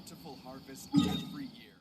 bountiful harvest every year.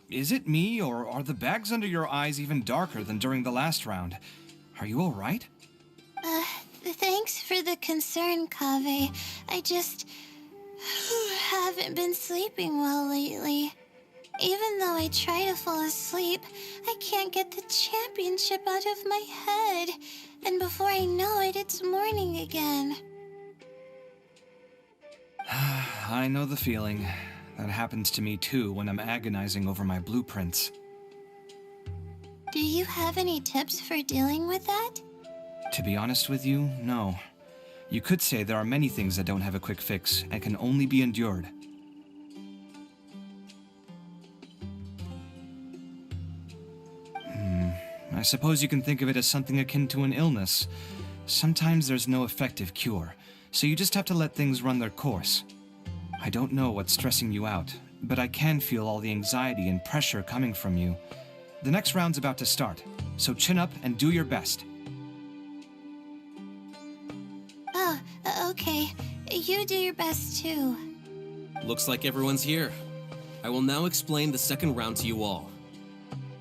Is it me, or are the bags under your eyes even darker than during the last round? Are you all right? Thanks for the concern, Kaveh. I just haven't been sleeping well lately. Even though I try to fall asleep, I can't get the championship out of my head. And before I know it, it's morning again. I know the feeling. That happens to me too when I'm agonizing over my blueprints. Do you have any tips for dealing with that? To be honest with you, no. You could say there are many things that don't have a quick fix and can only be endured. I suppose you can think of it as something akin to an illness. Sometimes there's no effective cure, so you just have to let things run their course. I don't know what's stressing you out, but I can feel all the anxiety and pressure coming from you. The next round's about to start, so chin up and do your best. Oh, okay. You do your best too. Looks like everyone's here. I will now explain the second round to you all.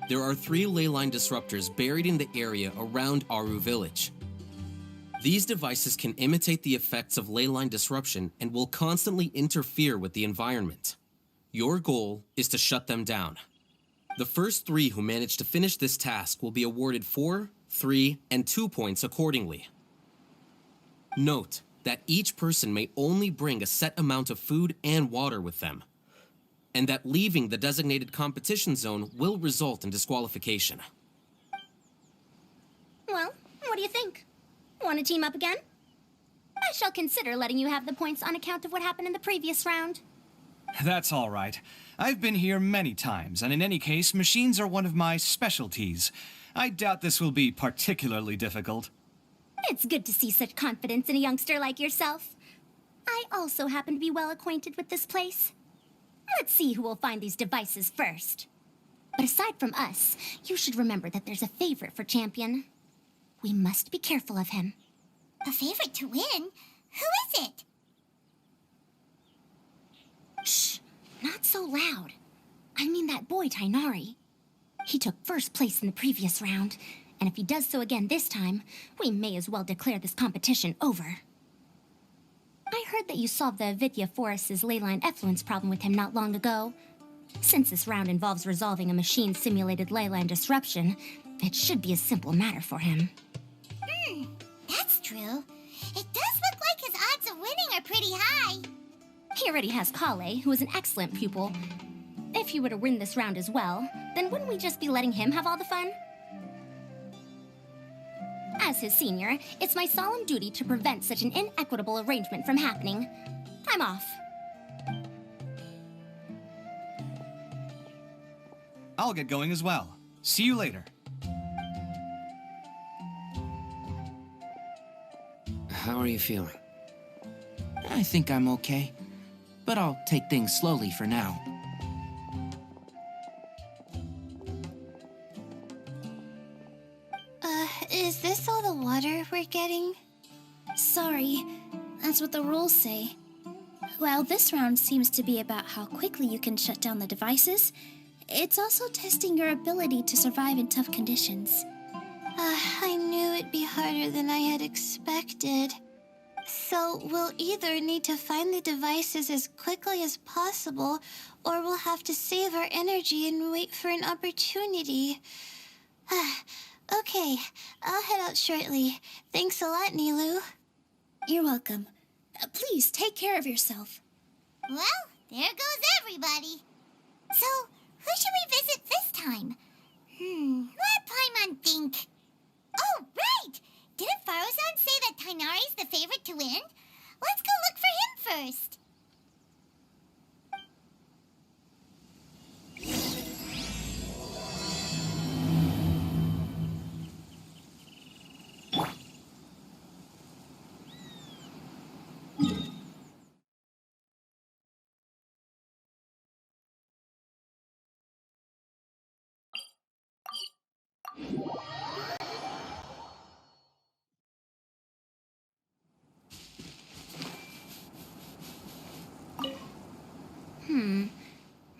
There are 3 leyline disruptors buried in the area around Aru Village. These devices can imitate the effects of leyline disruption and will constantly interfere with the environment. Your goal is to shut them down. The first 3 who manage to finish this task will be awarded 4, 3, and 2 points accordingly. Note that each person may only bring a set amount of food and water with them, and that leaving the designated competition zone will result in disqualification. Well, what do you think? Want to team up again? I shall consider letting you have the points on account of what happened in the previous round. That's all right. I've been here many times, and in any case, machines are one of my specialties. I doubt this will be particularly difficult. It's good to see such confidence in a youngster like yourself. I also happen to be well acquainted with this place. Let's see who will find these devices first. But aside from us, you should remember that there's a favorite for Champion. We must be careful of him. A favorite to win? Who is it? Shh, not so loud. I mean that boy, Tainari. He took first place in the previous round, and if he does so again this time, we may as well declare this competition over. I heard that you solved the Vidya Forest's leyline effluence problem with him not long ago. Since this round involves resolving a machine-simulated leyline disruption, it should be a simple matter for him. That's true. It does look like his odds of winning are pretty high. He already has Kale, who is an excellent pupil. If he were to win this round as well, then wouldn't we just be letting him have all the fun? As his senior, it's my solemn duty to prevent such an inequitable arrangement from happening. I'm off. I'll get going as well. See you later. How are you feeling? I think I'm okay, but I'll take things slowly for now. Is this all the water we're getting? Sorry, that's what the rules say. While this round seems to be about how quickly you can shut down the devices, it's also testing your ability to survive in tough conditions. I knew it'd be harder than I had expected. So we'll either need to find the devices as quickly as possible, or we'll have to save our energy and wait for an opportunity. Okay, I'll head out shortly. Thanks a lot, Nilu. You're welcome. Please take care of yourself. Well, there goes everybody. So, who should we visit this time? Let Paimon think. Oh, right! Didn't Farozan say that Tainari's the favorite to win? Let's go look for him first.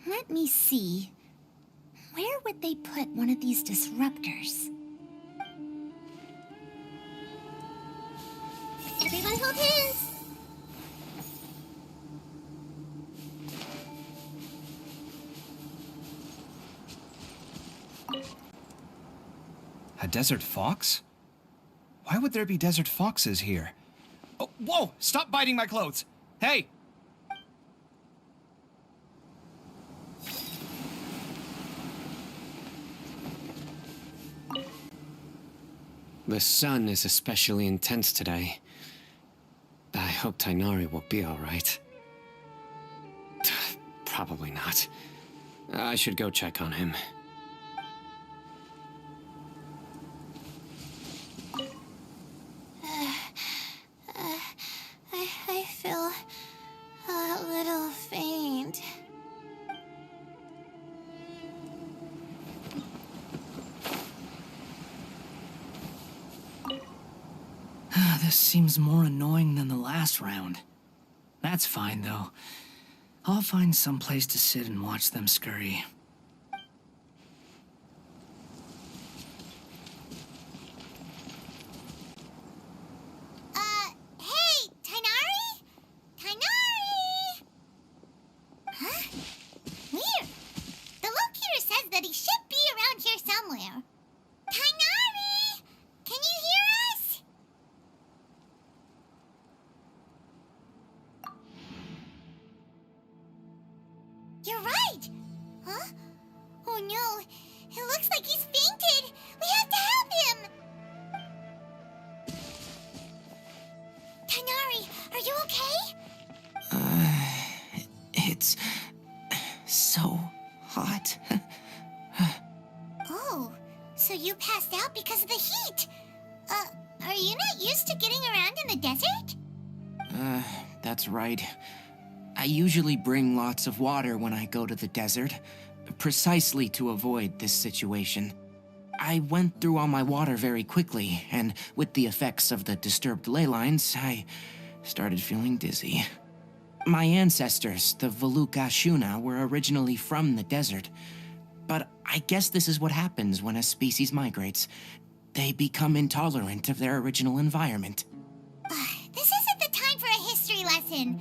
Let me see. would they put one of these disruptors? Everyone hold hands! A desert fox? Why would there be desert foxes here? Oh, whoa! Stop biting my clothes! Hey! The sun is especially intense today. I hope Tainari will be alright. Probably not. I should go check on him. I feel a little faint. This seems more annoying than the last round. That's fine, though. I'll find some place to sit and watch them scurry. Hey, Tainari? Tainari! Huh? Weird. The locator says that he should be around here somewhere. Tainari! Can you hear us? You're right! Huh? Oh no, it looks like he's fainted! We have to help him! Tainari, are you okay? It's so hot. Oh, so you passed out because of the heat? Are you not used to getting around in the desert? That's right. I usually bring lots of water when I go to the desert, precisely to avoid this situation. I went through all my water very quickly, and with the effects of the disturbed ley lines, I started feeling dizzy. My ancestors, the Veluka Shuna, were originally from the desert. But I guess this is what happens when a species migrates. They become intolerant of their original environment. This isn't the time for a history lesson.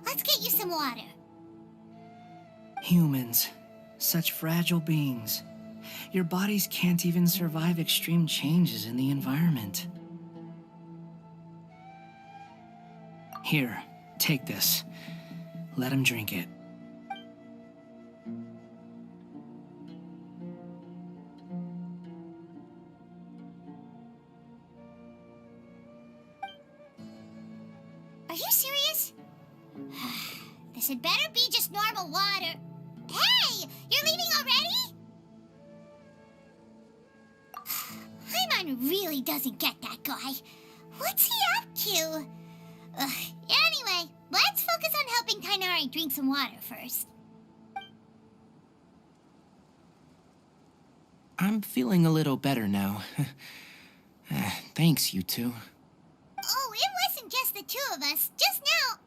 Let's get you some water. Humans. Such fragile beings. Your bodies can't even survive extreme changes in the environment. Here, take this. Let him drink it. Are you serious? This had better be just normal water. Hey! You're leaving already? Paimon really doesn't get that guy. What's he up to? Anyway, let's focus on helping Tainari drink some water first. I'm feeling a little better now. Thanks, you two. Oh, it wasn't just the two of us. Just now.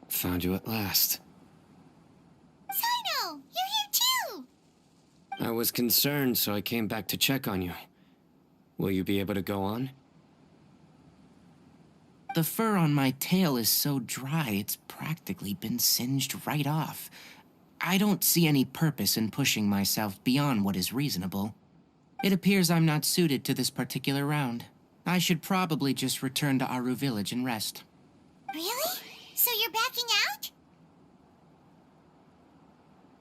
Found you at last. Sino, you're here too. I was concerned, so I came back to check on you. Will you be able to go on? The fur on my tail is so dry, it's practically been singed right off. I don't see any purpose in pushing myself beyond what is reasonable. It appears I'm not suited to this particular round. I should probably just return to Aru Village and rest. Really? So you're backing out?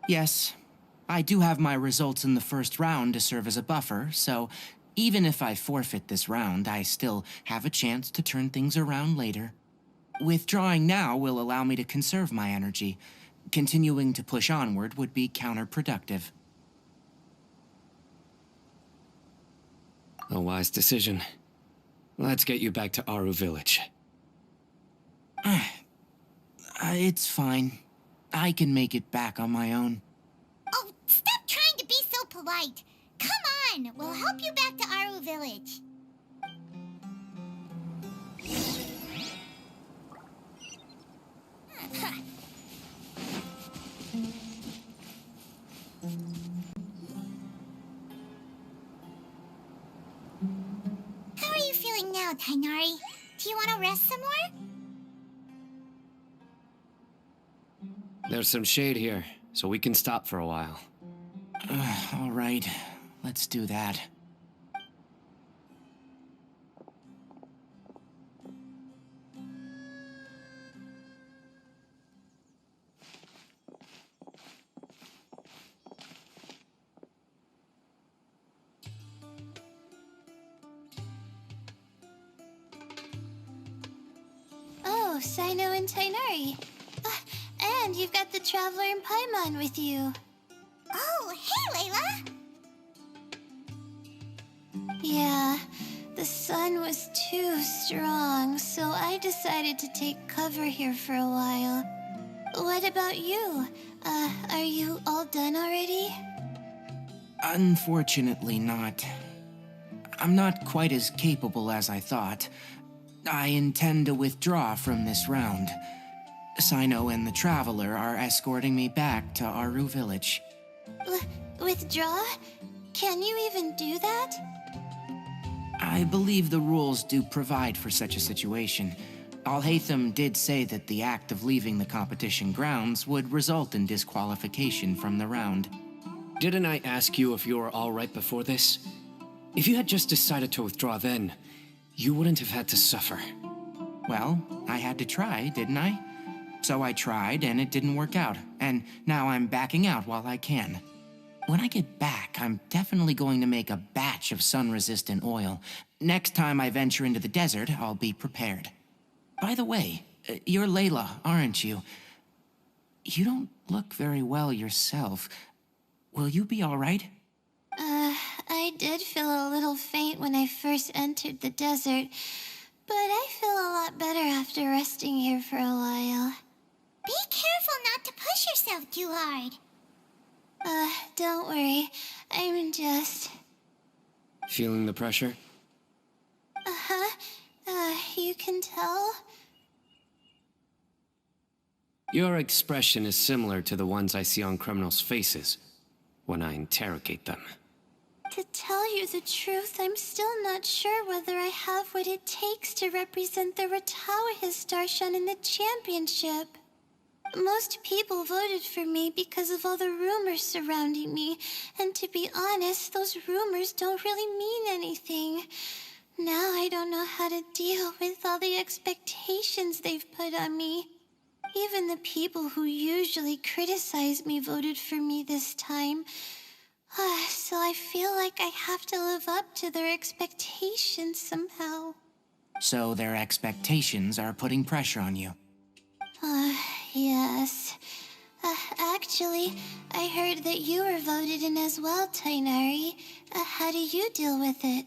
Yes. I do have my results in the first round to serve as a buffer, so even if I forfeit this round, I still have a chance to turn things around later. Withdrawing now will allow me to conserve my energy. Continuing to push onward would be counterproductive. A wise decision. Let's get you back to Aru Village. It's fine. I can make it back on my own. Oh, stop trying to be so polite. Come on, we'll help you back to Aru Village. now, Tainari. Do you want to rest some more? There's some shade here, so we can stop for a while. All right, let's do that. Oh, Sino and Tainari. And you've got the Traveler and Paimon with you. Oh, hey, Layla! Yeah, the sun was too strong, so I decided to take cover here for a while. What about you? Are you all done already? Unfortunately not. I'm not quite as capable as I thought. I intend to withdraw from this round. Sino and the Traveler are escorting me back to Aru Village. Withdraw? Can you even do that? I believe the rules do provide for such a situation. Alhaitham did say that the act of leaving the competition grounds would result in disqualification from the round. Didn't I ask you if you were all right before this? If you had just decided to withdraw then, you wouldn't have had to suffer. Well, I had to try, didn't I? So I tried, and it didn't work out, and now I'm backing out while I can. When I get back, I'm definitely going to make a batch of sun-resistant oil. Next time I venture into the desert, I'll be prepared. By the way, you're Layla, aren't you? You don't look very well yourself. Will you be all right? I did feel a little faint when I first entered the desert, but I feel a lot better after resting here for a while. Be careful not to push yourself too hard. Don't worry. I'm just... Feeling the pressure? You can tell? Your expression is similar to the ones I see on criminals' faces when I interrogate them. To tell you the truth, I'm still not sure whether I have what it takes to represent the Ratawa Histarshan in the championship. Most people voted for me because of all the rumors surrounding me, and to be honest, those rumors don't really mean anything. Now I don't know how to deal with all the expectations they've put on me. Even the people who usually criticize me voted for me this time. So I feel like I have to live up to their expectations somehow. So their expectations are putting pressure on you. Yes. Actually, I heard that you were voted in as well, Tainari. How do you deal with it?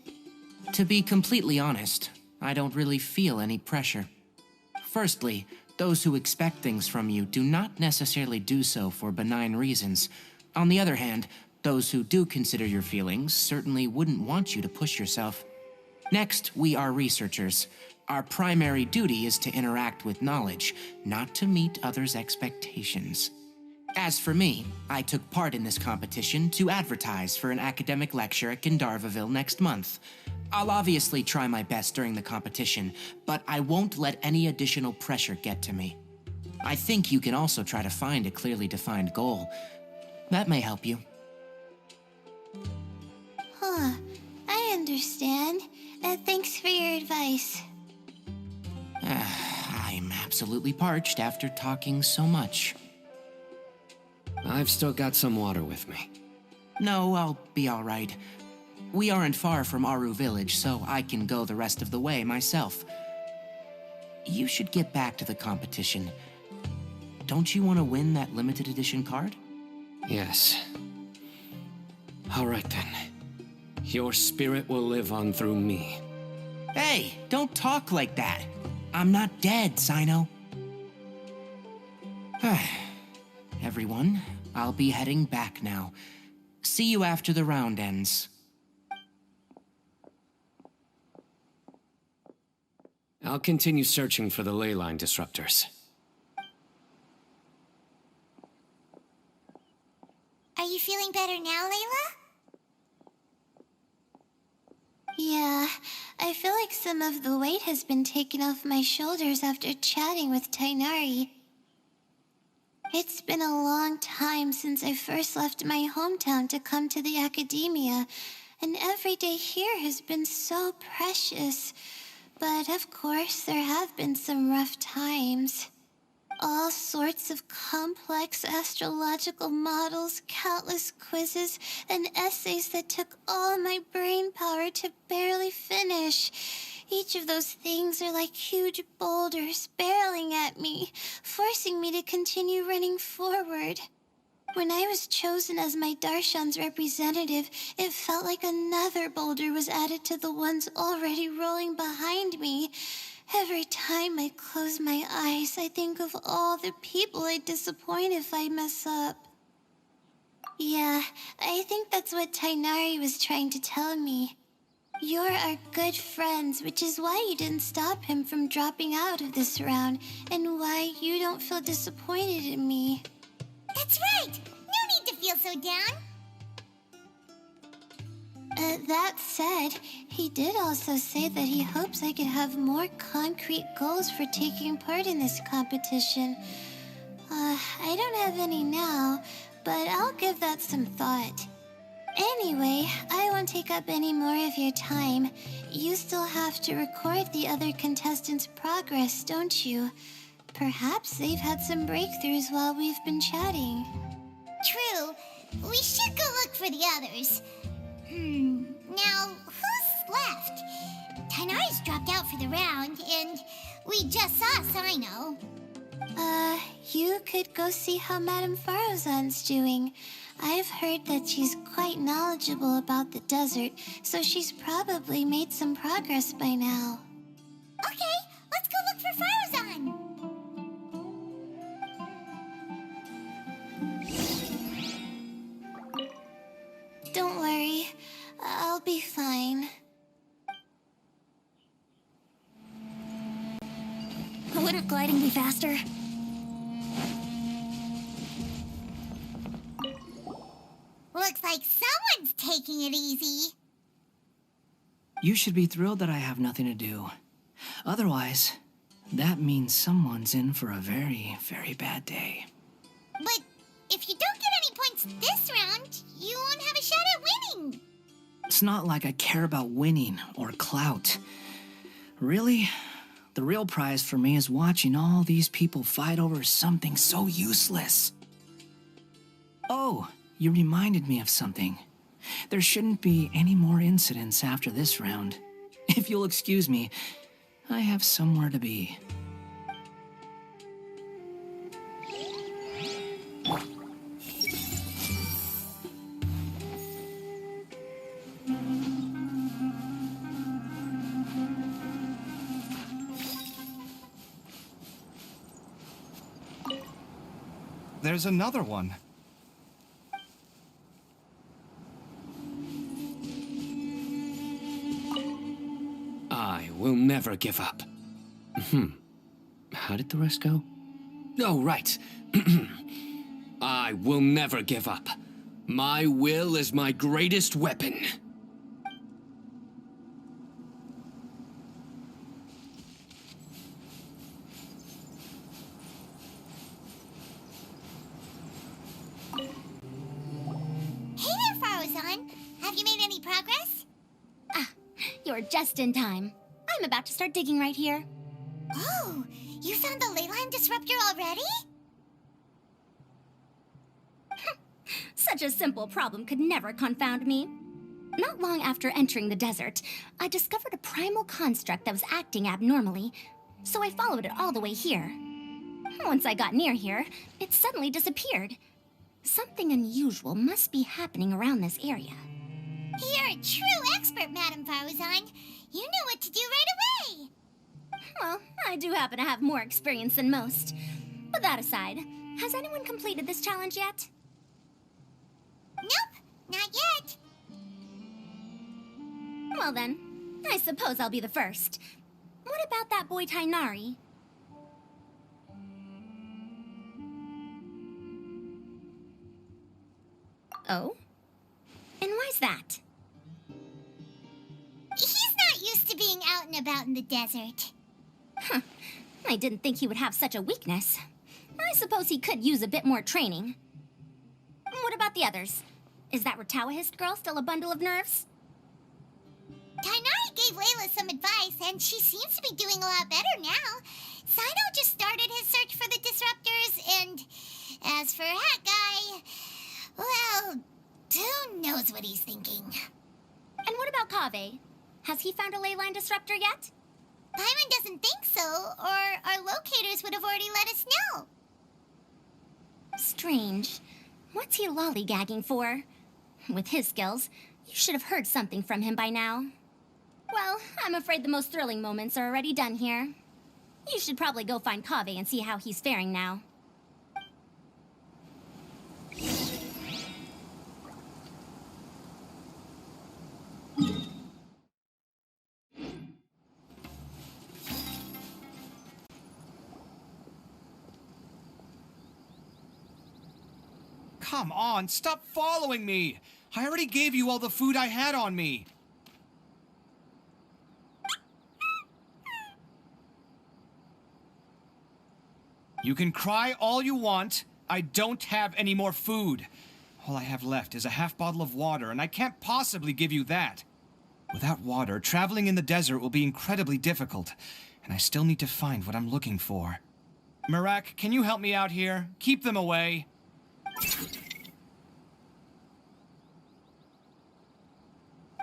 To be completely honest, I don't really feel any pressure. Firstly, those who expect things from you do not necessarily do so for benign reasons. On the other hand, those who do consider your feelings certainly wouldn't want you to push yourself. Next, we are researchers. Our primary duty is to interact with knowledge, not to meet others' expectations. As for me, I took part in this competition to advertise for an academic lecture at Gandharvaville next month. I'll obviously try my best during the competition, but I won't let any additional pressure get to me. I think you can also try to find a clearly defined goal. That may help you. I understand. Thanks for your advice. I'm absolutely parched after talking so much. I've still got some water with me. No, I'll be all right. We aren't far from Aru Village, so I can go the rest of the way myself. You should get back to the competition. Don't you want to win that limited edition card? Yes. All right then. Your spirit will live on through me. Hey, don't talk like that. I'm not dead, Sino. Everyone, I'll be heading back now. See you after the round ends. I'll continue searching for the ley line disruptors. Are you feeling better now, Layla? Yeah, I feel like some of the weight has been taken off my shoulders after chatting with Tainari. It's been a long time since I first left my hometown to come to the academia, and every day here has been so precious. But of course, there have been some rough times. All sorts of complex astrological models, countless quizzes, and essays that took all my brain power to barely finish. Each of those things are like huge boulders barreling at me, forcing me to continue running forward. When I was chosen as my Darshan's representative, it felt like another boulder was added to the ones already rolling behind me. Every time I close my eyes, I think of all the people I'd disappoint if I mess up. Yeah, I think that's what Tainari was trying to tell me. You're our good friends, which is why you didn't stop him from dropping out of this round, and why you don't feel disappointed in me. That's right! No need to feel so down! That said, he did also say that he hopes I could have more concrete goals for taking part in this competition. I don't have any now, but I'll give that some thought. Anyway, I won't take up any more of your time. You still have to record the other contestants' progress, don't you? Perhaps they've had some breakthroughs while we've been chatting. True. We should go look for the others. Now, who's left? Tainari's dropped out for the round, and we just saw Sino. You could go see how Madame Farozan's doing. I've heard that she's quite knowledgeable about the desert, so she's probably made some progress by now. Okay, let's go look for Farozan. Don't worry, I'll be fine. Wouldn't gliding be faster? Looks like someone's taking it easy. You should be thrilled that I have nothing to do. Otherwise, that means someone's in for a very, very bad day. But if you don't get any points this round, you won't have a shot at winning. It's not like I care about winning or clout. Really, the real prize for me is watching all these people fight over something so useless. Oh, you reminded me of something. There shouldn't be any more incidents after this round. If you'll excuse me, I have somewhere to be. There's another one. I will never give up. How did the rest go? Oh, right. I will never give up. My will is my greatest weapon. Hey there, Farozan. Have you made any progress? You're just in time. I'm about to start digging right here. Oh, you found the ley line disruptor already? Such a simple problem could never confound me. Not long after entering the desert, I discovered a primal construct that was acting abnormally, so I followed it all the way here. Once I got near here, it suddenly disappeared. Something unusual must be happening around this area. You're a true expert, Madame Farozan. You knew what to do right away. Well, I do happen to have more experience than most. But that aside, has anyone completed this challenge yet? Nope, not yet. Well then, I suppose I'll be the first. What about that boy Tainari? Oh? And why's that? He's not used to being out and about in the desert. I didn't think he would have such a weakness. I suppose he could use a bit more training. What about the others? Is that Rotawahist girl still a bundle of nerves? Tainari gave Layla some advice, and she seems to be doing a lot better now. Sino just started his search for the disruptors, and as for Hat Guy, well, who knows what he's thinking. And what about Kaveh? Has he found a ley line disruptor yet? Paimon doesn't think so, or our locators would have already let us know. Strange. What's he lollygagging for? With his skills, you should have heard something from him by now. Well, I'm afraid the most thrilling moments are already done here. You should probably go find Kaveh and see how he's faring now. Come on, stop following me! I already gave you all the food I had on me. You can cry all you want. I don't have any more food. All I have left is a half bottle of water, and I can't possibly give you that. Without water, traveling in the desert will be incredibly difficult, and I still need to find what I'm looking for. Marak, can you help me out here? Keep them away.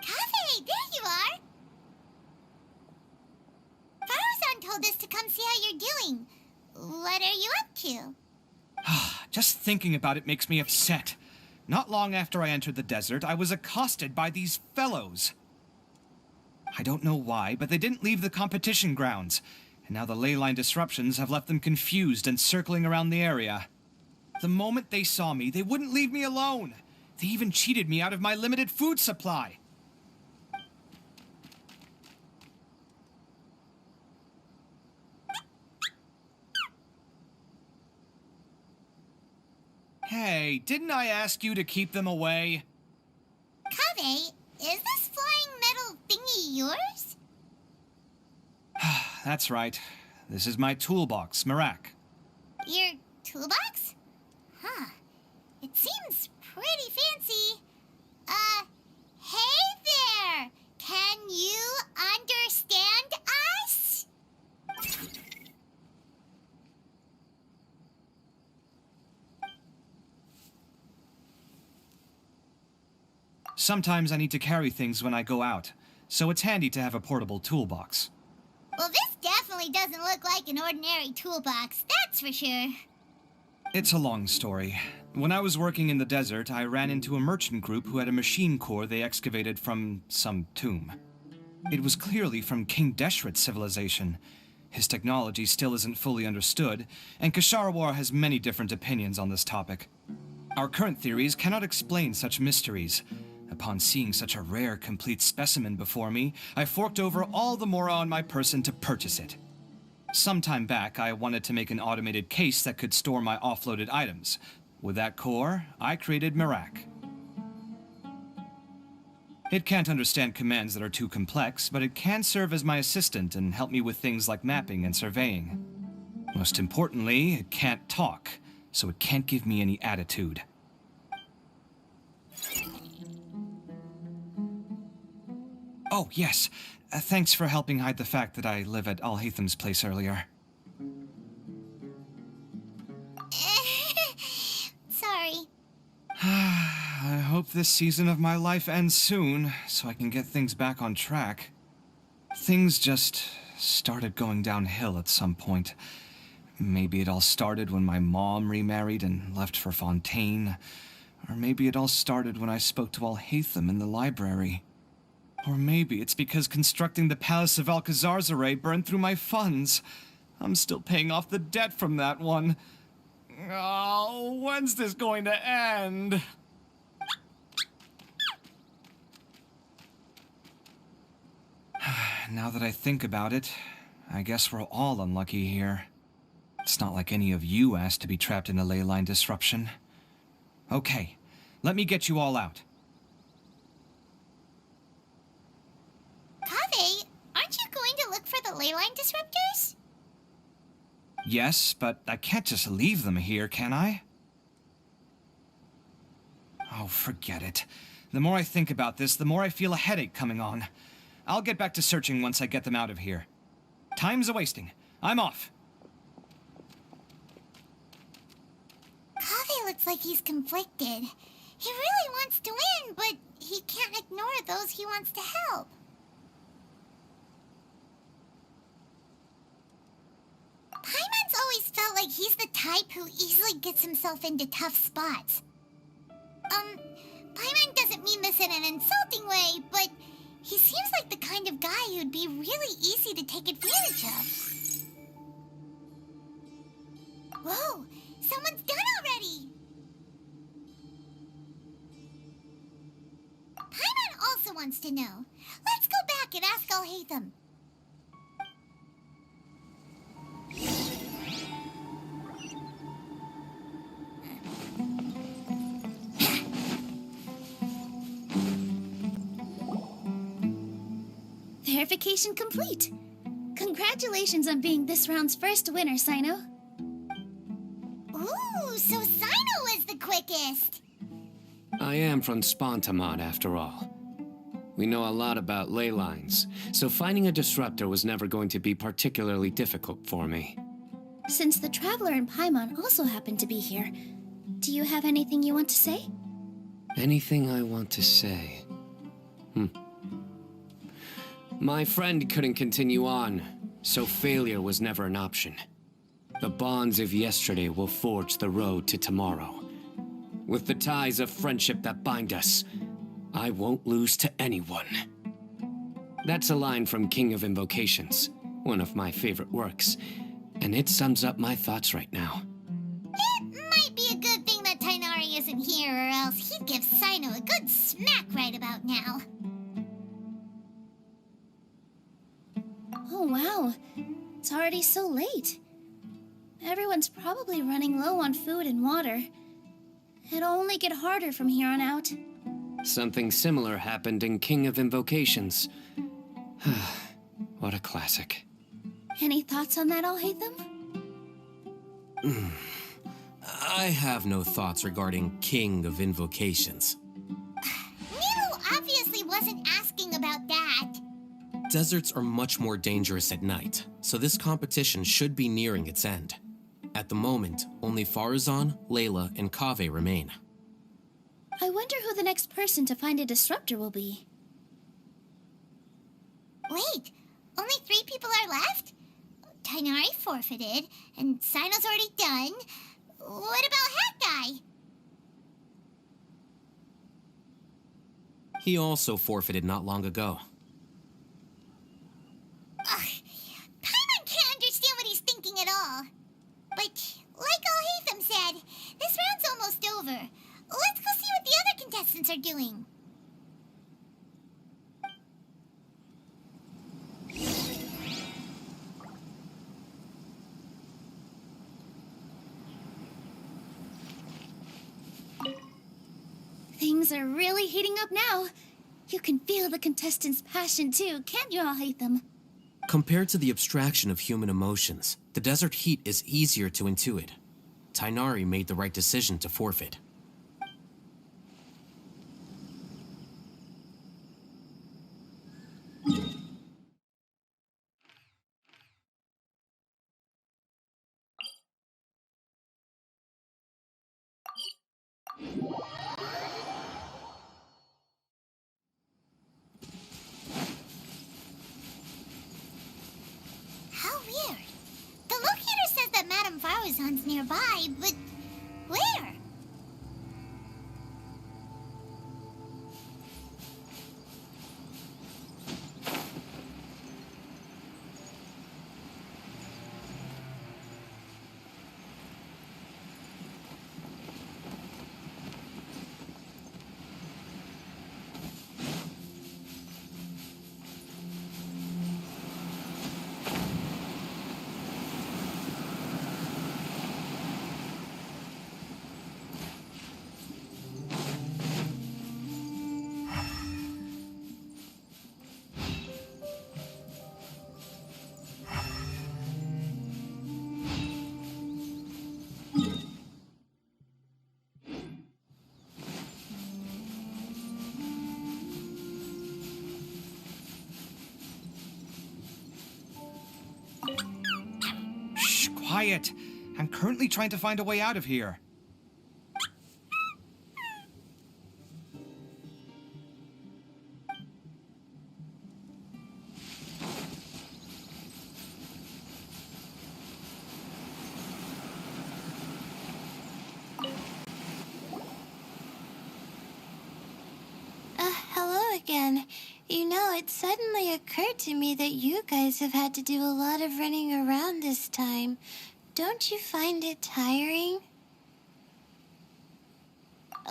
Kaveh, there you are! Farozan told us to come see how you're doing. What are you up to? Just thinking about it makes me upset. Not long after I entered the desert, I was accosted by these fellows. I don't know why, but they didn't leave the competition grounds, and now the ley line disruptions have left them confused and circling around the area. The moment they saw me, they wouldn't leave me alone. They even cheated me out of my limited food supply. Hey, didn't I ask you to keep them away? Kaveh, is this flying metal thingy yours? That's right. This is my toolbox, Marak. Your toolbox? Huh. It seems pretty fancy. Hey there! Can you understand us? Sometimes I need to carry things when I go out, so it's handy to have a portable toolbox. Well, this definitely doesn't look like an ordinary toolbox, that's for sure. It's a long story. When I was working in the desert, I ran into a merchant group who had a machine core they excavated from some tomb. It was clearly from King Deshret's civilization. His technology still isn't fully understood, and Kasharawar has many different opinions on this topic. Our current theories cannot explain such mysteries. Upon seeing such a rare, complete specimen before me, I forked over all the mora on my person to purchase it. Some time back, I wanted to make an automated case that could store my offloaded items. With that core, I created Marak. It can't understand commands that are too complex, but it can serve as my assistant and help me with things like mapping and surveying. Most importantly, it can't talk, so it can't give me any attitude. Oh, yes. Thanks for helping hide the fact that I live at Alhatham's place earlier. Sorry. I hope this season of my life ends soon, so I can get things back on track. Things just started going downhill at some point. Maybe it all started when my mom remarried and left for Fontaine. Or maybe it all started when I spoke to Alhatham in the library. Or maybe it's because constructing the Palace of Alcazar's burned through my funds. I'm still paying off the debt from that one. Oh, when's this going to end? Now that I think about it, I guess we're all unlucky here. It's not like any of you asked to be trapped in a ley line disruption. Okay, let me get you all out. Kaveh, aren't you going to leyline disruptors? Yes, but I can't just leave them here, can I? Oh, forget it. The more I think about this, the more I feel a headache coming on. I'll get back to searching once I get them out of here. Time's a-wasting. I'm off. Kaveh looks like he's conflicted. He really wants to win, but he can't ignore those he wants to help. Paimon's always felt like he's the type who easily gets himself into tough spots. Paimon doesn't mean this in an insulting way, but he seems like the kind of guy who'd be really easy to take advantage of. Whoa! Someone's done already! Paimon also wants to know. Let's go back and ask Alhaitham. Verification complete. Congratulations on being this round's first winner, Sino. Ooh, so Sino is the quickest! I am from Spontamod, after all. We know a lot about ley lines, so finding a disruptor was never going to be particularly difficult for me. Since the Traveler and Paimon also happen to be here, do you have anything you want to say? Anything I want to say? My friend couldn't continue on, so failure was never an option. The bonds of yesterday will forge the road to tomorrow. With the ties of friendship that bind us, I won't lose to anyone. That's a line from King of Invocations, one of my favorite works, and it sums up my thoughts right now. It might be a good thing that Tainari isn't here, or else he'd give Sino a good smack right about now. Oh, wow. It's already so late. Everyone's probably running low on food and water. It'll only get harder from here on out. Something similar happened in King of Invocations. What a classic. Any thoughts on that, Alhaitham? I have no thoughts regarding King of Invocations. Milu obviously wasn't asking about that. Deserts are much more dangerous at night, so this competition should be nearing its end. At the moment, only Farazan, Layla, and Kaveh remain. I wonder who the next person to find a disruptor will be. Wait, only 3 people are left? Tainari forfeited, and Sino's already done. What about Hat Guy? He also forfeited not long ago. Paimon can't understand what he's thinking at all. But, like Alhaitham said, this round's almost over. Let's go see what the other contestants are doing. Things are really heating up now. You can feel the contestants' passion too, can't you, Alhaitham? Compared to the abstraction of human emotions, the desert heat is easier to intuit. Tainari made the right decision to forfeit. How weird. The locator says that Madame Farazan's nearby, but where? quiet. I'm currently trying to find a way out of here. Hello again. You know, it suddenly occurred to me that you guys have had to do a lot of running around this time. Don't you find it tiring?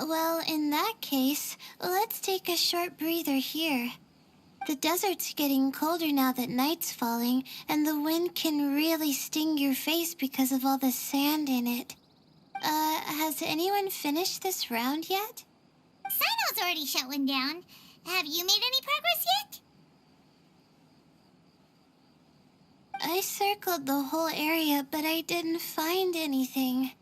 Well, in that case, let's take a short breather here. The desert's getting colder now that night's falling, and the wind can really sting your face because of all the sand in it. Has anyone finished this round yet? Sino's already shut one down. Have you made any progress yet? I circled the whole area, but I didn't find anything.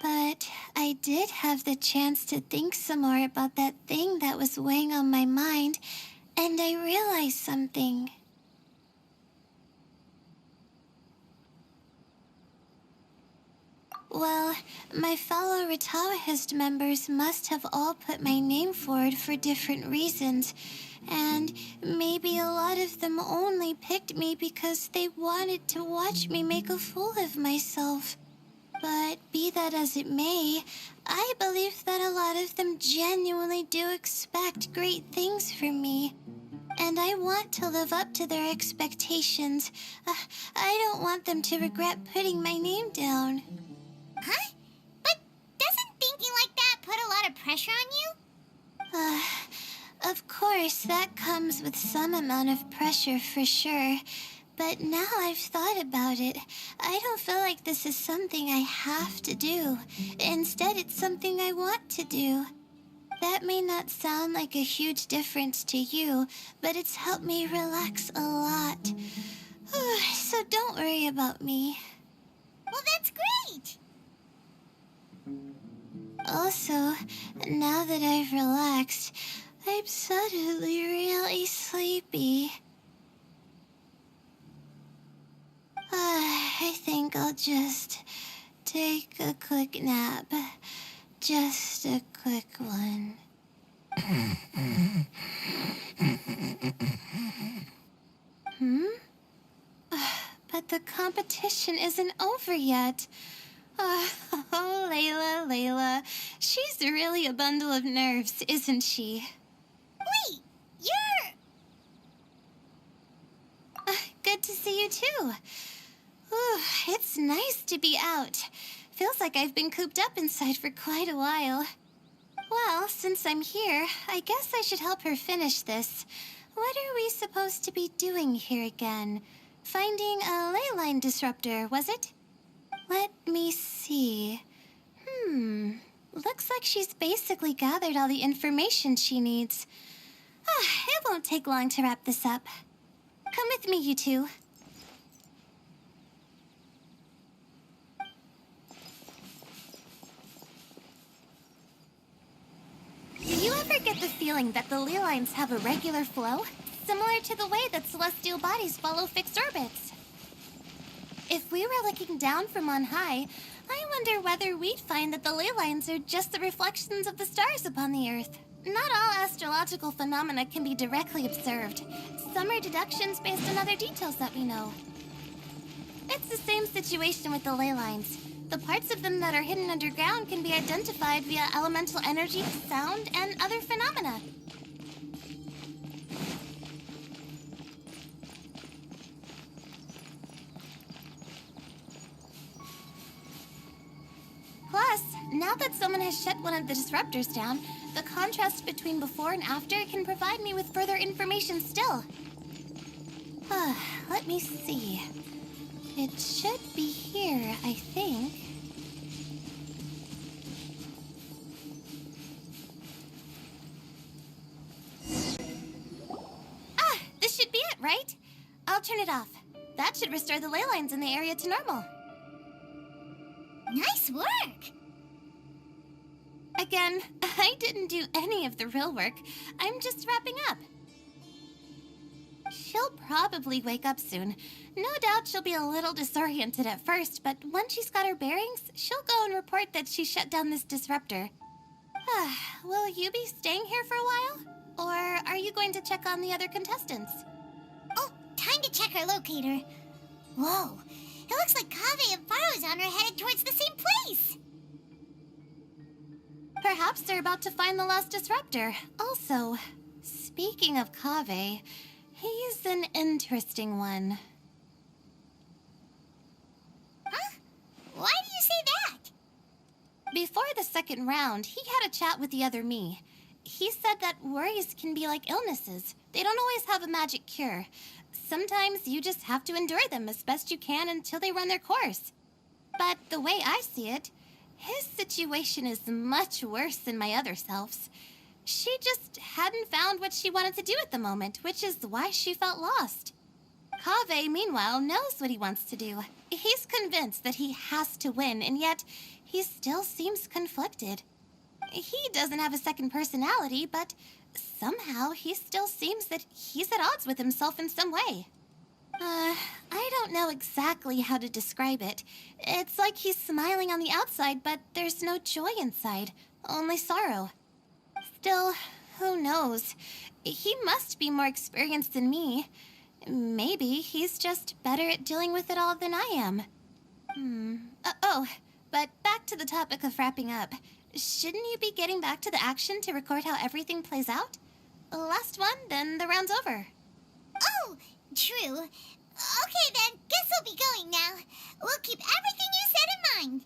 But I did have the chance to think some more about that thing that was weighing on my mind, and I realized something. Well, my fellow Retawahist members must have all put my name forward for different reasons, and maybe a lot of them only picked me because they wanted to watch me make a fool of myself. But be that as it may, I believe that a lot of them genuinely do expect great things from me. And I want to live up to their expectations. I don't want them to regret putting my name down. Huh? But doesn't thinking like that put a lot of pressure on you? Of course, that comes with some amount of pressure for sure. But now I've thought about it, I don't feel like this is something I have to do. Instead, it's something I want to do. That may not sound like a huge difference to you, but it's helped me relax a lot. So don't worry about me. Well, that's great! Also, now that I've relaxed, I'm suddenly really sleepy. I think I'll just take a quick nap. Just a quick one. But the competition isn't over yet. Oh, Layla. She's really a bundle of nerves, isn't she? Wait, you're... Good to see you too. It's nice to be out. Feels like I've been cooped up inside for quite a while. Well, since I'm here, I guess I should help her finish this. What are we supposed to be doing here again? Finding a ley line disruptor, was it? Let me see. Looks like she's basically gathered all the information she needs. It won't take long to wrap this up. Come with me, you two. Do you ever get the feeling that the ley lines have a regular flow? Similar to the way that celestial bodies follow fixed orbits. If we were looking down from on high, I wonder whether we'd find that the ley lines are just the reflections of the stars upon the Earth. Not all astrological phenomena can be directly observed. Some are deductions based on other details that we know. It's the same situation with the ley lines. The parts of them that are hidden underground can be identified via elemental energy, sound, and other phenomena. Plus, now that someone has shut one of the disruptors down, the contrast between before and after can provide me with further information still. Let me see. It should be here, I think. This should be it, right? I'll turn it off. That should restore the ley lines in the area to normal. Nice work! Again, I didn't do any of the real work. I'm just wrapping up. She'll probably wake up soon. No doubt she'll be a little disoriented at first, but once she's got her bearings, she'll go and report that she shut down this disruptor. Will you be staying here for a while? Or are you going to check on the other contestants? Oh, time to check our locator. Whoa, it looks like Kaveh and Faruzan are headed towards the same place. Perhaps they're about to find the lost disruptor. Also, speaking of Kaveh, he's an interesting one. Huh? Why do you say that? Before the second round, he had a chat with the other me. He said that worries can be like illnesses. They don't always have a magic cure. Sometimes you just have to endure them as best you can until they run their course. But the way I see it, his situation is much worse than my other self's. She just hadn't found what she wanted to do at the moment, which is why she felt lost. Kaveh, meanwhile, knows what he wants to do. He's convinced that he has to win, and yet he still seems conflicted. He doesn't have a second personality, but somehow he still seems that he's at odds with himself in some way. I don't know exactly how to describe it. It's like he's smiling on the outside, but there's no joy inside, only sorrow. Still, who knows? He must be more experienced than me. Maybe he's just better at dealing with it all than I am. But back to the topic of wrapping up. Shouldn't you be getting back to the action to record how everything plays out? Last one, then the round's over. Oh, true. Okay then, guess we'll be going now. We'll keep everything you said in mind.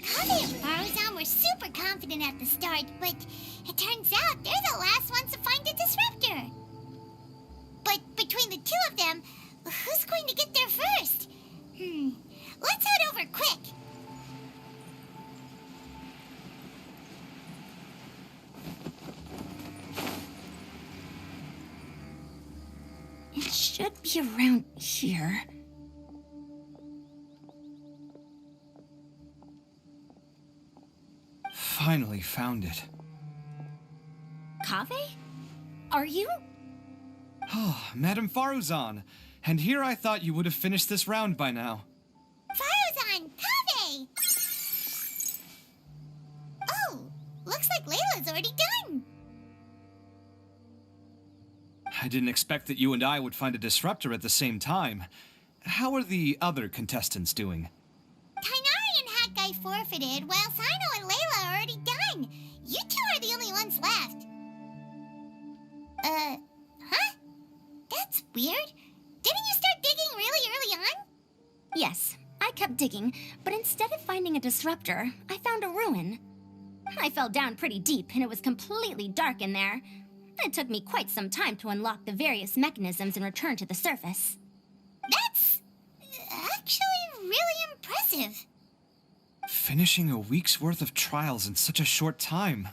Kaveh and Faruzan were super confident at the start, but it turns out they're the last ones to find the disruptor. But between the two of them, who's going to get there first? Let's head over quick. It should be around here. Finally found it. Kaveh? Are you? Oh, Madame Faruzan. And here I thought you would have finished this round by now. Faruzan! Kaveh! Oh, looks like Layla's already done. I didn't expect that you and I would find a disruptor at the same time. How are the other contestants doing? Tainari and Hat Guy forfeited, while Sino and Layla are already done. You two are the only ones left. Huh? That's weird. Didn't you start digging really early on? Yes, I kept digging, but instead of finding a disruptor, I found a ruin. I fell down pretty deep, and it was completely dark in there. It took me quite some time to unlock the various mechanisms and return to the surface. That's actually really impressive. Finishing a week's worth of trials in such a short time.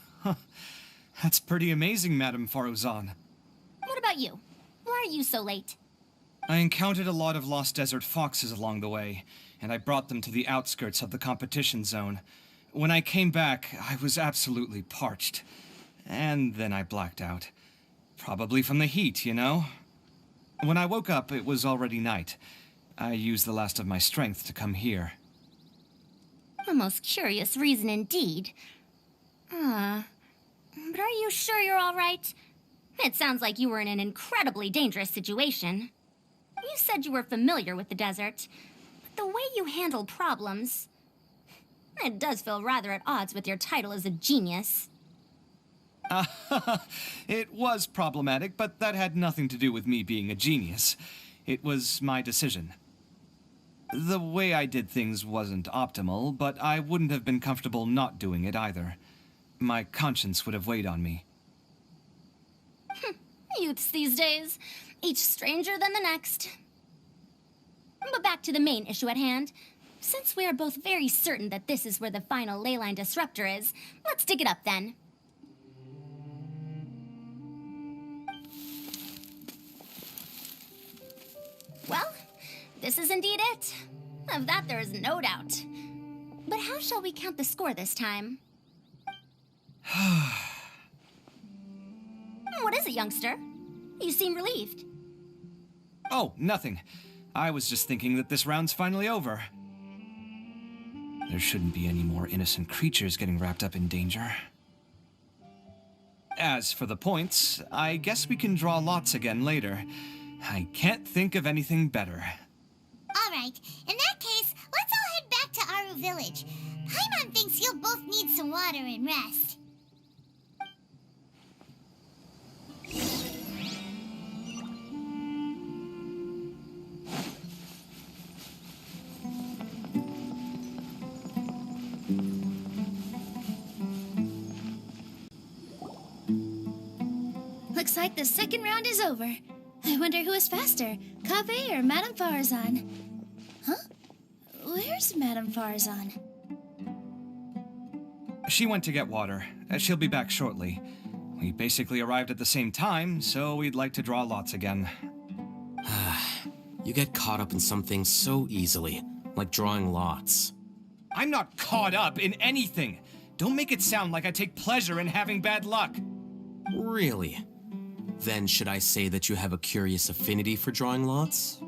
That's pretty amazing, Madame Faruzan. What about you? Why are you so late? I encountered a lot of lost desert foxes along the way, and I brought them to the outskirts of the competition zone. When I came back, I was absolutely parched. And then I blacked out. Probably from the heat, you know? When I woke up, it was already night. I used the last of my strength to come here. A most curious reason indeed. But are you sure you're all right? It sounds like you were in an incredibly dangerous situation. You said you were familiar with the desert, but the way you handle problems... It does feel rather at odds with your title as a genius. It was problematic, but that had nothing to do with me being a genius. It was my decision. The way I did things wasn't optimal, but I wouldn't have been comfortable not doing it either. My conscience would have weighed on me. Youths these days, each stranger than the next. But back to the main issue at hand. Since we are both very certain that this is where the final leyline disruptor is, let's dig it up then. Well, this is indeed it. Of that there is no doubt. But how shall we count the score this time? What is is it, youngster? You seem relieved. Oh, nothing. I was just thinking that this round's finally over. There shouldn't be any more innocent creatures getting wrapped up in danger. As for the points, I guess we can draw lots again later. I can't think of anything better. All right, in that case, let's all head back to Aru Village. Paimon thinks you'll both need some water and rest. Looks like the second round is over. I wonder who is faster, Kaveh or Madame Farazan? Huh? Where's Madame Farazan? She went to get water. She'll be back shortly. We basically arrived at the same time, so we'd like to draw lots again. You get caught up in something so easily, like drawing lots. I'm not caught up in anything! Don't make it sound like I take pleasure in having bad luck! Really? Then should I say that you have a curious affinity for drawing lots?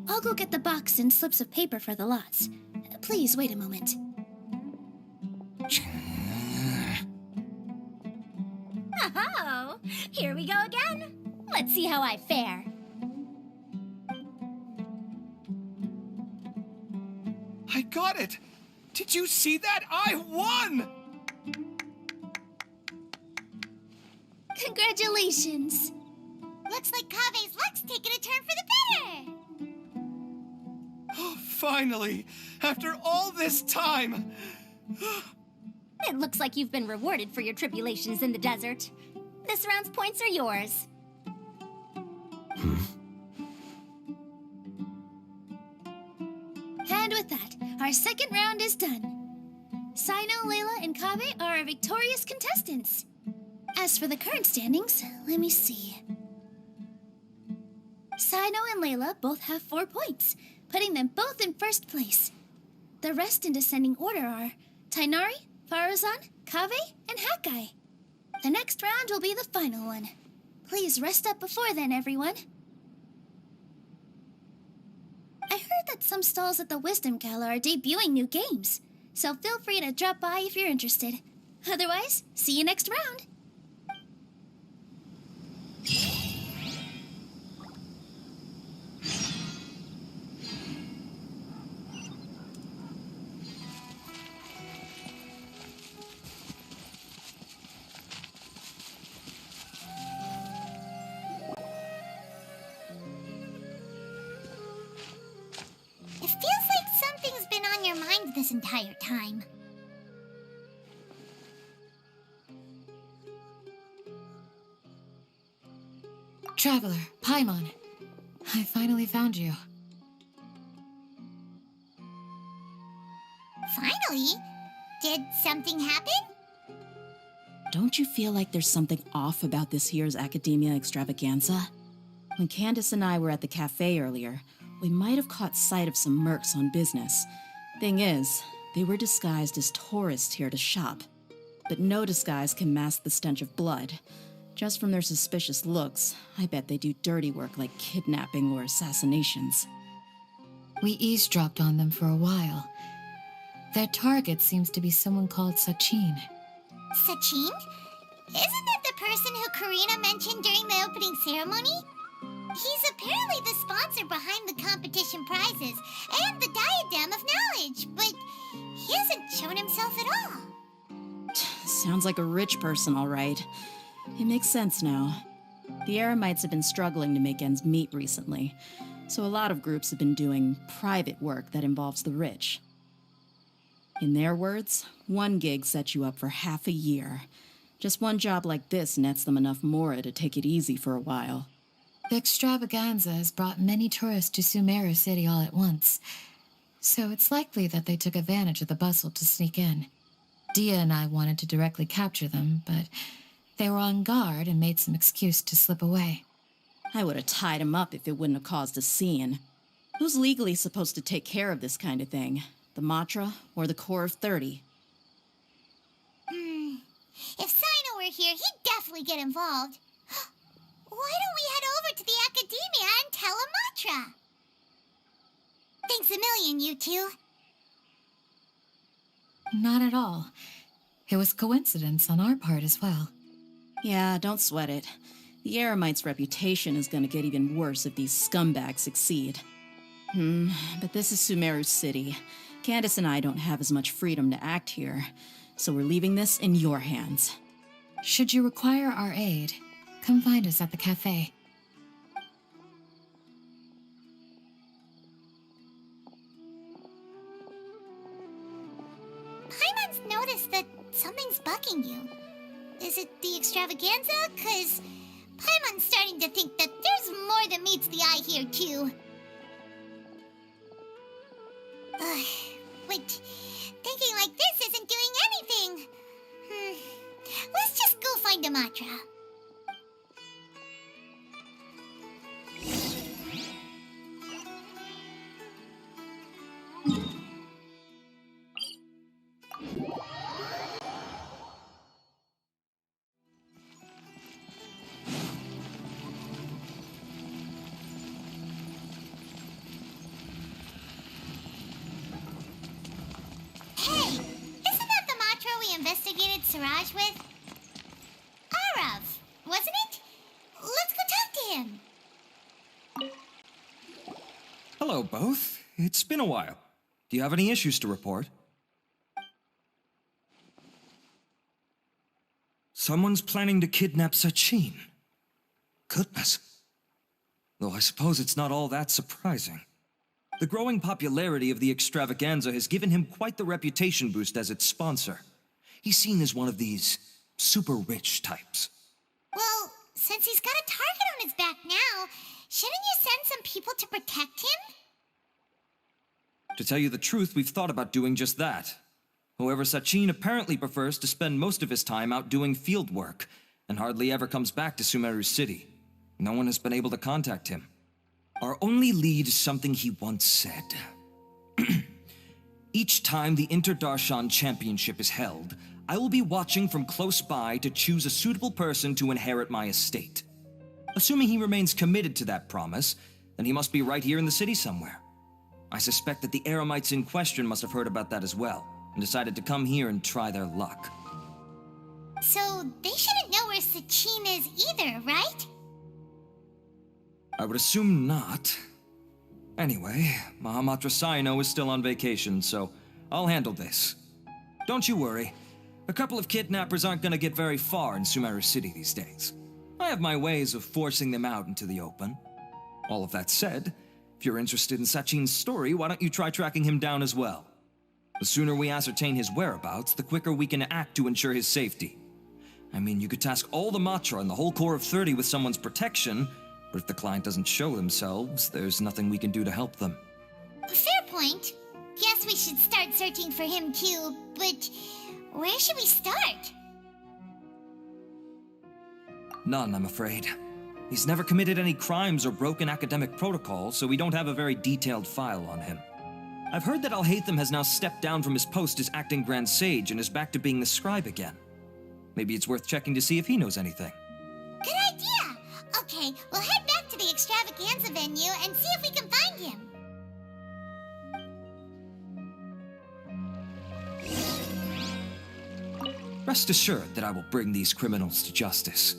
I'll go get the box and slips of paper for the lots. Please wait a moment. Oh, here we go again. Let's see how I fare. I got it! Did you see that? I won! Congratulations! Looks like Kaveh's luck's taking a turn for the better. Oh, finally! After all this time! It looks like you've been rewarded for your tribulations in the desert. This round's points are yours. And with that, our second round is done. Sino, Layla, and Kaveh are our victorious contestants. As for the current standings, let me see. Sino and Layla both have 4 points, putting them both in first place. The rest in descending order are Tainari, Farazan, Kaveh, and Hakai. The next round will be the final one. Please rest up before then, everyone. I heard that some stalls at the Wisdom Gala are debuting new games, so feel free to drop by if you're interested. Otherwise, see you next round. It feels like something's been on your mind this entire time. Traveler, Paimon. I finally found you. Finally? Did something happen? Don't you feel like there's something off about this year's Academia Extravaganza? When Candace and I were at the cafe earlier, we might have caught sight of some mercs on business. Thing is, they were disguised as tourists here to shop. But no disguise can mask the stench of blood. Just from their suspicious looks, I bet they do dirty work like kidnapping or assassinations. We eavesdropped on them for a while. Their target seems to be someone called Sachin. Sachin? Isn't that the person who Karina mentioned during the opening ceremony? He's apparently the sponsor behind the competition prizes and the Diadem of Knowledge, but he hasn't shown himself at all. Sounds like a rich person, all right. It makes sense now. The Eremites have been struggling to make ends meet recently, so a lot of groups have been doing private work that involves the rich. In their words, one gig sets you up for half a year. Just one job like this nets them enough mora to take it easy for a while. The extravaganza has brought many tourists to Sumeru City all at once, so it's likely that they took advantage of the bustle to sneak in. Dia and I wanted to directly capture them, but they were on guard and made some excuse to slip away. I would have tied him up if it wouldn't have caused a scene. Who's legally supposed to take care of this kind of thing? The Matra or the Corps of 30? If Sino were here, he'd definitely get involved. Why don't we head over to the Academia and tell Amatra? Thanks a million, you two. Not at all. It was coincidence on our part as well. Yeah, don't sweat it. The Eremite's reputation is gonna get even worse if these scumbags succeed. But this is Sumeru City. Candace and I don't have as much freedom to act here, so we're leaving this in your hands. Should you require our aid, come find us at the cafe. Paimon's noticed that something's bugging you. Is it the extravaganza? 'Cause Paimon's starting to think that there's more than meets the eye here, too. Wait, thinking like this isn't doing anything. Let's just go find Amatra. Investigated Siraj with? Arav, wasn't it? Let's go talk to him. Hello, both. It's been a while. Do you have any issues to report? Someone's planning to kidnap Sachin. Goodness. Though I suppose it's not all that surprising. The growing popularity of the extravaganza has given him quite the reputation boost as its sponsor. He's seen as one of these super rich types. Well, since he's got a target on his back now, shouldn't you send some people to protect him? To tell you the truth, we've thought about doing just that. However, Sachin apparently prefers to spend most of his time out doing field work, and hardly ever comes back to Sumeru City. No one has been able to contact him. Our only lead is something he once said. Each time the Inter-Darshan Championship is held, I will be watching from close by to choose a suitable person to inherit my estate. Assuming he remains committed to that promise, then he must be right here in the city somewhere. I suspect that the Eremites in question must have heard about that as well, and decided to come here and try their luck. So they shouldn't know where Sachin is either, right? I would assume not. Anyway, Mahamatra Saino is still on vacation, so I'll handle this. Don't you worry. A couple of kidnappers aren't gonna get very far in Sumeru City these days. I have my ways of forcing them out into the open. All of that said, if you're interested in Sachin's story, why don't you try tracking him down as well? The sooner we ascertain his whereabouts, the quicker we can act to ensure his safety. I mean, you could task all the Matra and the whole Corps of 30 with someone's protection, but if the client doesn't show themselves, there's nothing we can do to help them. Fair point. Guess we should start searching for him too, but where should we start? None, I'm afraid. He's never committed any crimes or broken academic protocol, so we don't have a very detailed file on him. I've heard that Alhaitham has now stepped down from his post as acting Grand Sage and is back to being the scribe again. Maybe it's worth checking to see if he knows anything. Good idea! Okay, we'll head back to the extravaganza venue and see if we can find him. Rest assured that I will bring these criminals to justice.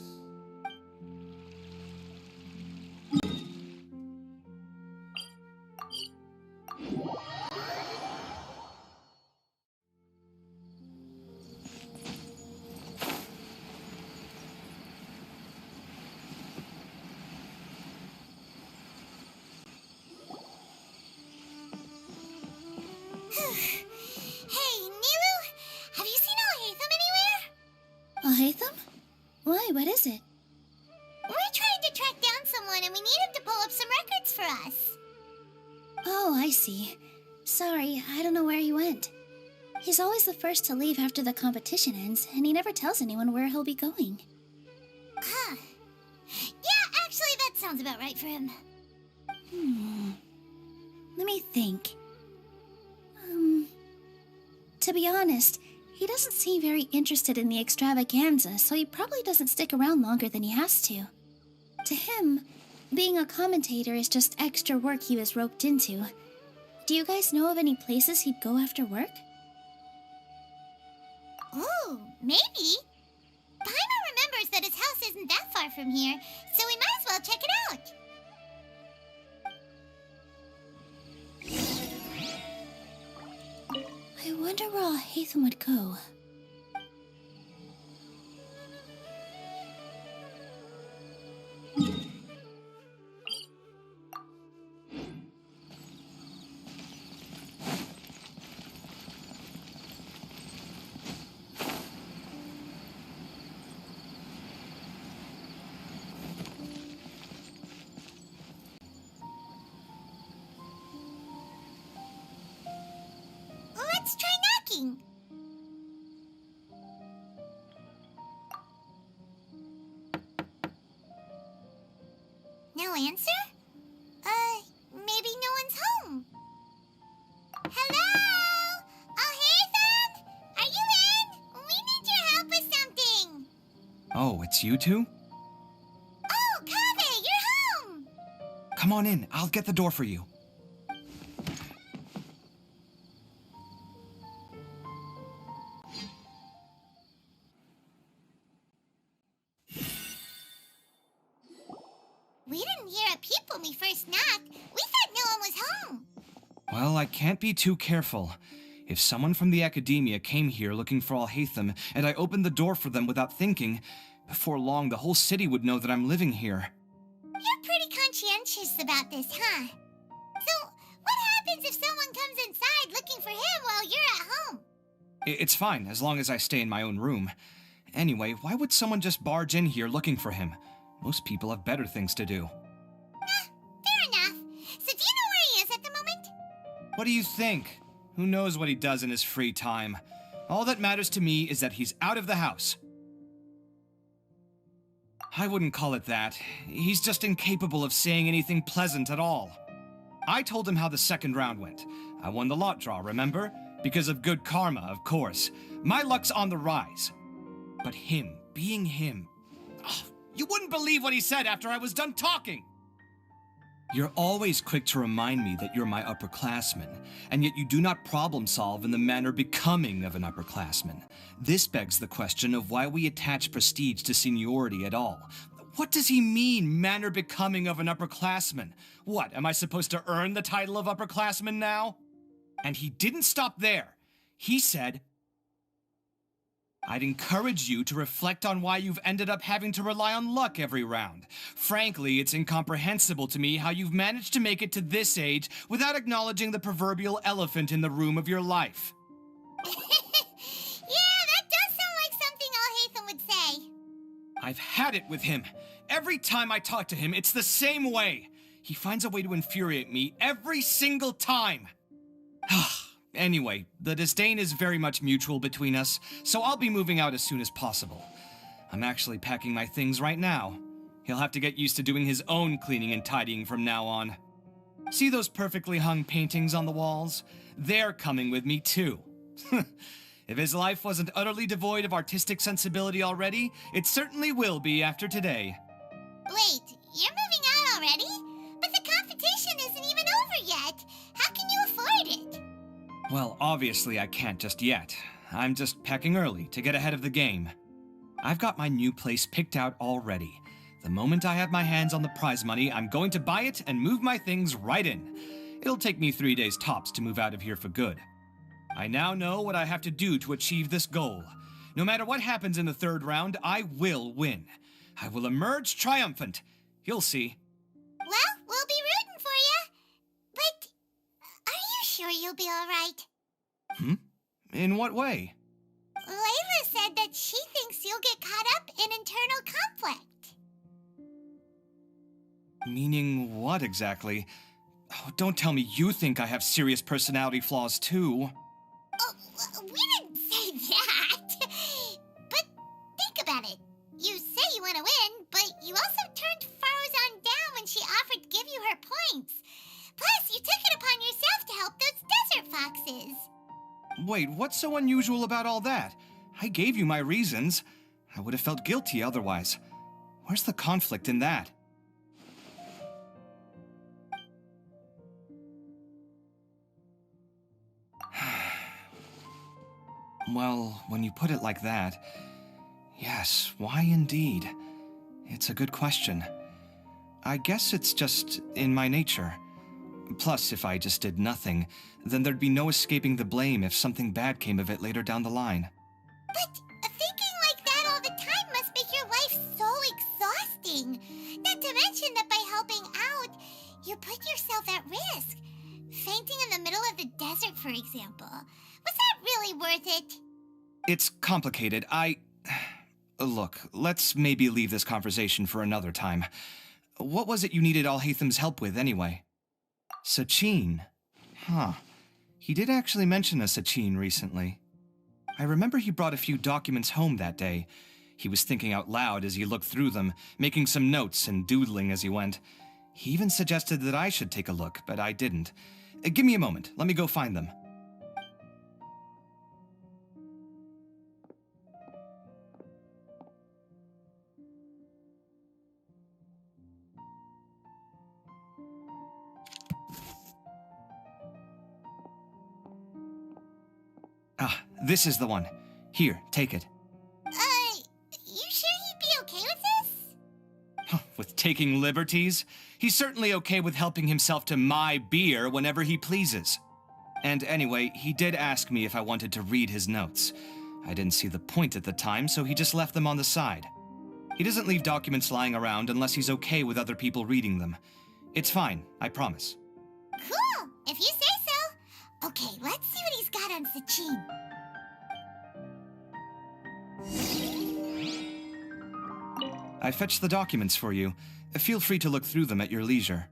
Hey, Nilu, have you seen Alhaitham anywhere? Alhaitham? Why, what is it? We're trying to track down someone and we need him to pull up some records for us. Oh, I see. Sorry, I don't know where he went. He's always the first to leave after the competition ends, and he never tells anyone where he'll be going. Huh. Yeah, actually, that sounds about right for him. Let me think. To be honest, he doesn't seem very interested in the extravaganza, so he probably doesn't stick around longer than he has to. To him, being a commentator is just extra work he was roped into. Do you guys know of any places he'd go after work? Ooh, maybe. Paimon remembers that his house isn't that far from here, so we might as well check it out. I wonder where Alhaitham would go. Let's try knocking. No answer? Maybe no one's home. Hello? Alhaitham? Are you in? We need your help with something. Oh, it's you two? Oh, Kaveh, you're home. Come on in. I'll get the door for you. We didn't hear a peep when we first knocked. We thought no one was home. Well, I can't be too careful. If someone from the academia came here looking for Alhaitham, and I opened the door for them without thinking, before long the whole city would know that I'm living here. You're pretty conscientious about this, huh? So, what happens if someone comes inside looking for him while you're at home? It's fine, as long as I stay in my own room. Anyway, why would someone just barge in here looking for him? Most people have better things to do. Fair enough. So do you know where he is at the moment? What do you think? Who knows what he does in his free time? All that matters to me is that he's out of the house. I wouldn't call it that. He's just incapable of saying anything pleasant at all. I told him how the second round went. I won the lot draw, remember? Because of good karma, of course. My luck's on the rise. But him, being him... Oh, you wouldn't believe what he said after I was done talking! You're always quick to remind me that you're my upperclassman, and yet you do not problem solve in the manner becoming of an upperclassman. This begs the question of why we attach prestige to seniority at all. What does he mean, manner becoming of an upperclassman? What, am I supposed to earn the title of upperclassman now? And he didn't stop there. He said, I'd encourage you to reflect on why you've ended up having to rely on luck every round. Frankly, it's incomprehensible to me how you've managed to make it to this age without acknowledging the proverbial elephant in the room of your life. Yeah, that does sound like something Alhaitham would say. I've had it with him. Every time I talk to him, it's the same way. He finds a way to infuriate me every single time. Anyway, the disdain is very much mutual between us, so I'll be moving out as soon as possible. I'm actually packing my things right now. He'll have to get used to doing his own cleaning and tidying from now on. See those perfectly hung paintings on the walls? They're coming with me too. If his life wasn't utterly devoid of artistic sensibility already, it certainly will be after today. Wait, you're moving out already? But the competition isn't even over yet. How can you afford it? Well, obviously I can't just yet. I'm just packing early to get ahead of the game. I've got my new place picked out already. The moment I have my hands on the prize money, I'm going to buy it and move my things right in. It'll take me 3 days tops to move out of here for good. I now know what I have to do to achieve this goal. No matter what happens in the third round, I will win. I will emerge triumphant. You'll see. Well, we'll be rooting for you. But are you sure you'll be all right? In what way? Layla said that she thinks you'll get caught up in internal conflict. Meaning what exactly? Oh, don't tell me you think I have serious personality flaws too. Oh, we didn't say that. But think about it. You say you want to win, but you also turned Farozan down when she offered to give you her points. Plus, you took it upon yourself to help those desert foxes. Wait, what's so unusual about all that? I gave you my reasons. I would have felt guilty otherwise. Where's the conflict in that? Well, when you put it like that, yes, why indeed? It's a good question. I guess it's just in my nature. Plus, if I just did nothing, then there'd be no escaping the blame if something bad came of it later down the line. But thinking like that all the time must make your life so exhausting. Not to mention that by helping out, you put yourself at risk. Fainting in the middle of the desert, for example. Was that really worth it? It's complicated. Look, let's maybe leave this conversation for another time. What was it you needed Alhatham's help with, anyway? Sachin. Huh. He did actually mention a Sachin recently. I remember he brought a few documents home that day. He was thinking out loud as he looked through them, making some notes and doodling as he went. He even suggested that I should take a look, but I didn't. Give me a moment. Let me go find them. Ah, this is the one. Here, take it. You sure he'd be okay with this? With taking liberties? He's certainly okay with helping himself to my beer whenever he pleases. And anyway, he did ask me if I wanted to read his notes. I didn't see the point at the time, so he just left them on the side. He doesn't leave documents lying around unless he's okay with other people reading them. It's fine, I promise. Cool, if you say so. Okay, let's see what he's got on Sachin. I fetched the documents for you. Feel free to look through them at your leisure.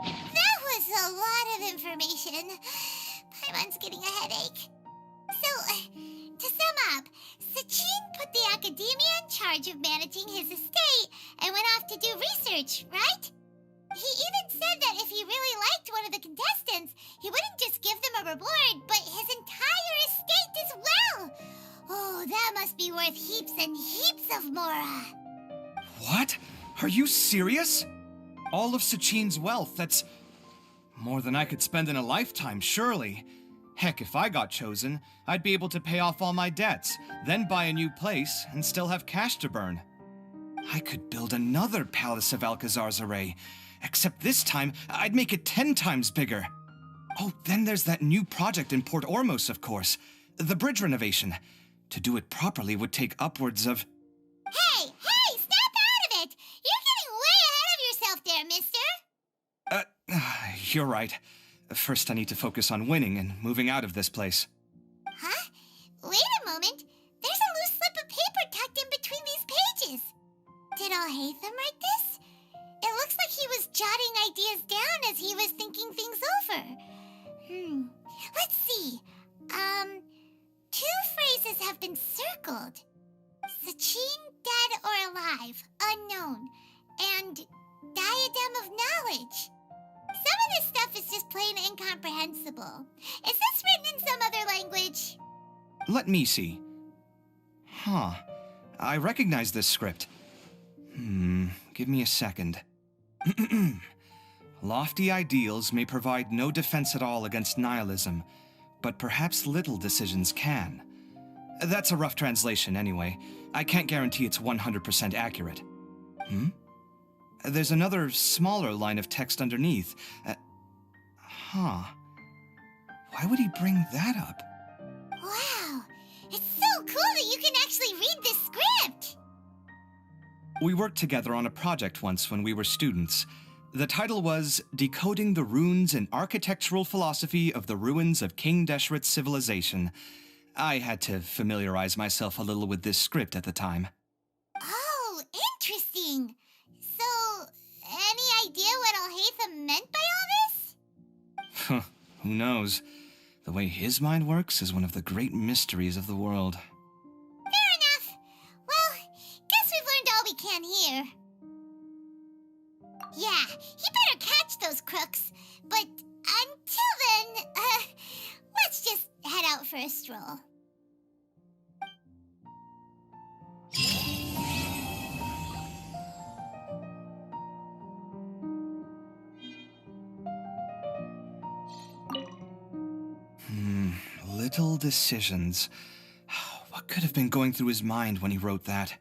That was a lot of information. Paimon's getting a headache. So, to sum up, Sachin put the academia in charge of managing his estate and went off to do research, right? He even said that if he really liked one of the contestants, he wouldn't just give them a reward, but his entire estate as well. Oh, that must be worth heaps and heaps of mora. What? Are you serious? All of Sachin's wealth, that's more than I could spend in a lifetime, surely. Heck, if I got chosen, I'd be able to pay off all my debts, then buy a new place, and still have cash to burn. I could build another Palace of Alcazar's Array, Except this time, I'd make it 10 times bigger. Oh, then there's that new project in Port Ormos, of course. The bridge renovation. To do it properly would take upwards of... Hey, snap out of it! You're getting way ahead of yourself there, mister! You're right. First, I need to focus on winning and moving out of this place. Huh? Wait a moment. There's a loose slip of paper tucked in between these pages. Did Alhaitham write this? It looks like he was jotting ideas down as he was thinking things over. Let's see. Two phrases have been circled. Sachin, dead or alive, unknown, and diadem of knowledge. Some of this stuff is just plain incomprehensible. Is this written in some other language? Let me see. Huh. I recognize this script. Give me a second. Lofty ideals may provide no defense at all against nihilism, but perhaps little decisions can. That's a rough translation anyway. I can't guarantee it's 100% accurate. There's another smaller line of text underneath. Why would he bring that up? Wow, it's so cool that you can actually read this script! We worked together on a project once when we were students. The title was Decoding the Runes and Architectural Philosophy of the Ruins of King Deshret's Civilization. I had to familiarize myself a little with this script at the time. Oh, interesting. So, any idea what Alhaitham meant by all this? Who knows? The way his mind works is one of the great mysteries of the world. Fair enough. Well, guess we've learned all we can here. Yeah, he better catch those crooks. But until then, let's just head out for a stroll. Little decisions. What could have been going through his mind when he wrote that?